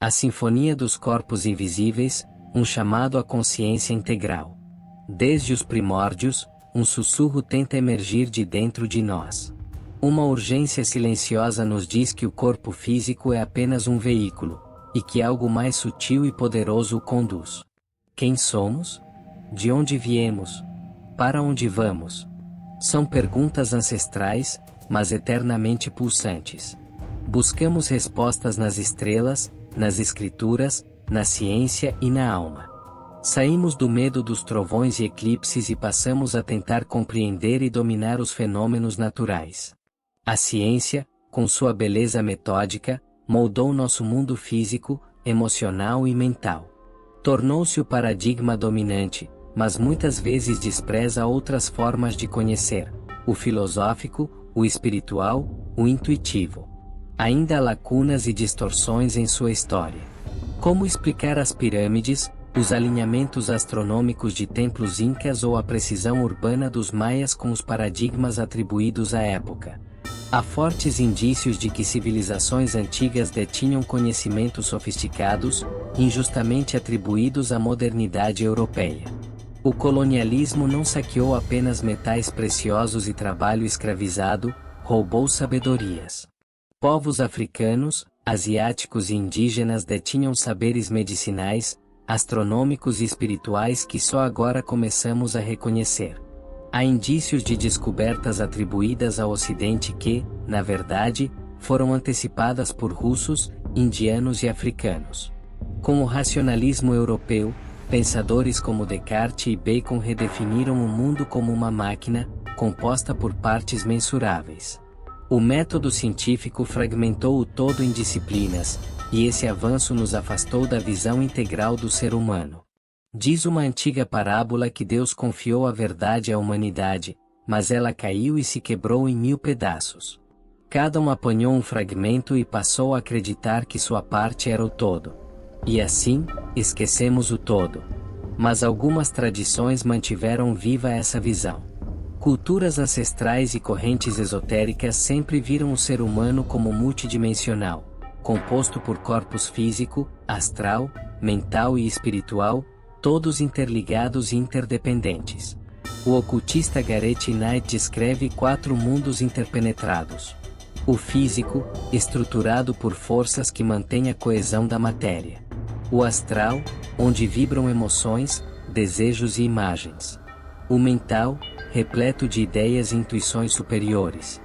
A sinfonia dos corpos invisíveis, um chamado à consciência integral. Desde os primórdios, um sussurro tenta emergir de dentro de nós. Uma urgência silenciosa nos diz que o corpo físico é apenas um veículo, e que algo mais sutil e poderoso o conduz. Quem somos? De onde viemos? Para onde vamos? São perguntas ancestrais, mas eternamente pulsantes. Buscamos respostas nas estrelas, nas escrituras, na ciência e na alma. Saímos do medo dos trovões e eclipses e passamos a tentar compreender e dominar os fenômenos naturais. A ciência, com sua beleza metódica, moldou nosso mundo físico, emocional e mental. Tornou-se o paradigma dominante, mas muitas vezes despreza outras formas de conhecer: o filosófico, o espiritual, o intuitivo. Ainda há lacunas e distorções em sua história. Como explicar as pirâmides, os alinhamentos astronômicos de templos incas ou a precisão urbana dos maias com os paradigmas atribuídos à época? Há fortes indícios de que civilizações antigas detinham conhecimentos sofisticados, injustamente atribuídos à modernidade europeia. O colonialismo não saqueou apenas metais preciosos e trabalho escravizado, roubou sabedorias. Povos africanos, asiáticos e indígenas detinham saberes medicinais, astronômicos e espirituais que só agora começamos a reconhecer. Há indícios de descobertas atribuídas ao Ocidente que, na verdade, foram antecipadas por russos, indianos e africanos. Com o racionalismo europeu, pensadores como Descartes e Bacon redefiniram o mundo como uma máquina, composta por partes mensuráveis. O método científico fragmentou o todo em disciplinas, e esse avanço nos afastou da visão integral do ser humano. Diz uma antiga parábola que Deus confiou a verdade à humanidade, mas ela caiu e se quebrou em 1000 pedaços. Cada um apanhou um fragmento e passou a acreditar que sua parte era o todo. E assim, esquecemos o todo. Mas algumas tradições mantiveram viva essa visão. Culturas ancestrais e correntes esotéricas sempre viram o ser humano como multidimensional, composto por corpos físico, astral, mental e espiritual, todos interligados e interdependentes. O ocultista Gareth Knight descreve 4 mundos interpenetrados. O físico, estruturado por forças que mantêm a coesão da matéria. O astral, onde vibram emoções, desejos e imagens. O mental, repleto de ideias e intuições superiores.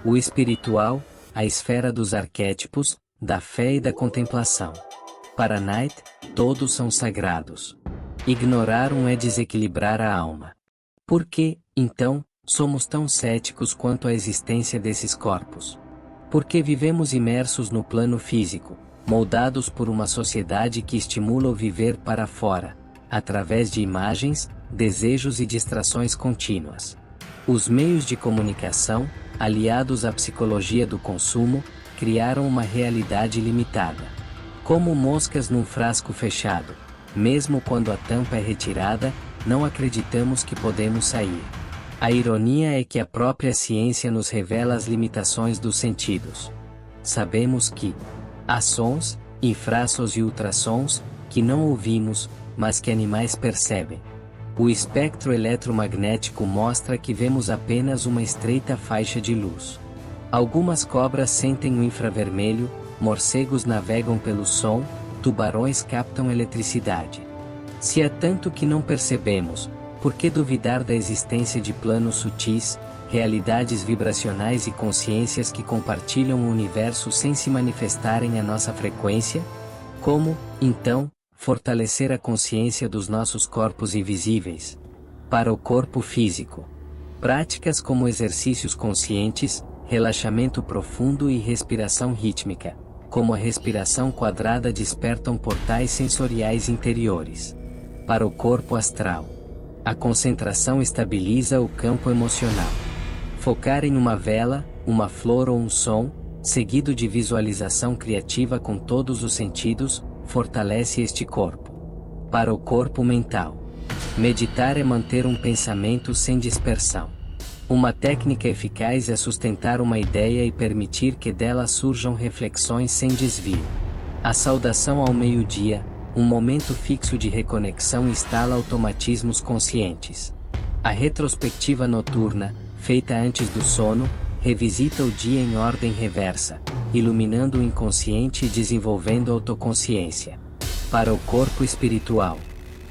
O espiritual, a esfera dos arquétipos, da fé e da contemplação. Para Knight, todos são sagrados. Ignorar um é desequilibrar a alma. Por que, então, somos tão céticos quanto à existência desses corpos? Porque vivemos imersos no plano físico, moldados por uma sociedade que estimula o viver para fora, através de imagens, desejos e distrações contínuas. Os meios de comunicação, aliados à psicologia do consumo, criaram uma realidade limitada. Como moscas num frasco fechado, mesmo quando a tampa é retirada, não acreditamos que podemos sair. A ironia é que a própria ciência nos revela as limitações dos sentidos. Sabemos que há sons, infrassons e ultrassons, que não ouvimos, mas que animais percebem. O espectro eletromagnético mostra que vemos apenas uma estreita faixa de luz. Algumas cobras sentem o infravermelho, morcegos navegam pelo som, tubarões captam eletricidade. Se há tanto que não percebemos, por que duvidar da existência de planos sutis, realidades vibracionais e consciências que compartilham o universo sem se manifestarem à nossa frequência? Como, então, fortalecer a consciência dos nossos corpos invisíveis? Para o corpo físico. Práticas como exercícios conscientes, relaxamento profundo e respiração rítmica, como a respiração quadrada, despertam portais sensoriais interiores. Para o corpo astral. A concentração estabiliza o campo emocional. Focar em uma vela, uma flor ou um som, seguido de visualização criativa com todos os sentidos, fortalece este corpo. Para o corpo mental. Meditar é manter um pensamento sem dispersão. Uma técnica eficaz é sustentar uma ideia e permitir que dela surjam reflexões sem desvio. A saudação ao meio-dia, um momento fixo de reconexão instala automatismos conscientes. A retrospectiva noturna, feita antes do sono, revisita o dia em ordem reversa, iluminando o inconsciente e desenvolvendo autoconsciência. Para o corpo espiritual,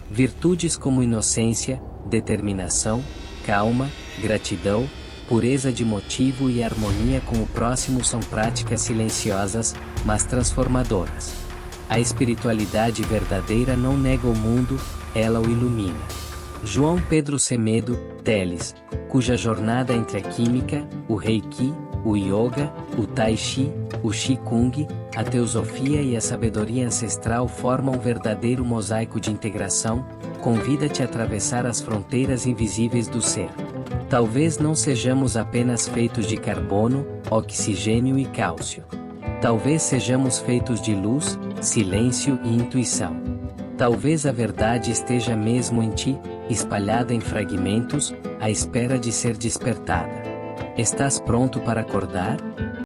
virtudes como inocência, determinação, calma, gratidão, pureza de motivo e harmonia com o próximo são práticas silenciosas, mas transformadoras. A espiritualidade verdadeira não nega o mundo, ela o ilumina. João Pedro Semedo, Teles, cuja jornada entre a química, o Reiki, o Yoga, o Tai Chi, o Qigong, a teosofia e a sabedoria ancestral formam um verdadeiro mosaico de integração, convida-te a atravessar as fronteiras invisíveis do ser. Talvez não sejamos apenas feitos de carbono, oxigênio e cálcio. Talvez sejamos feitos de luz, silêncio e intuição. Talvez a verdade esteja mesmo em ti, espalhada em fragmentos, à espera de ser despertada. Estás pronto para acordar?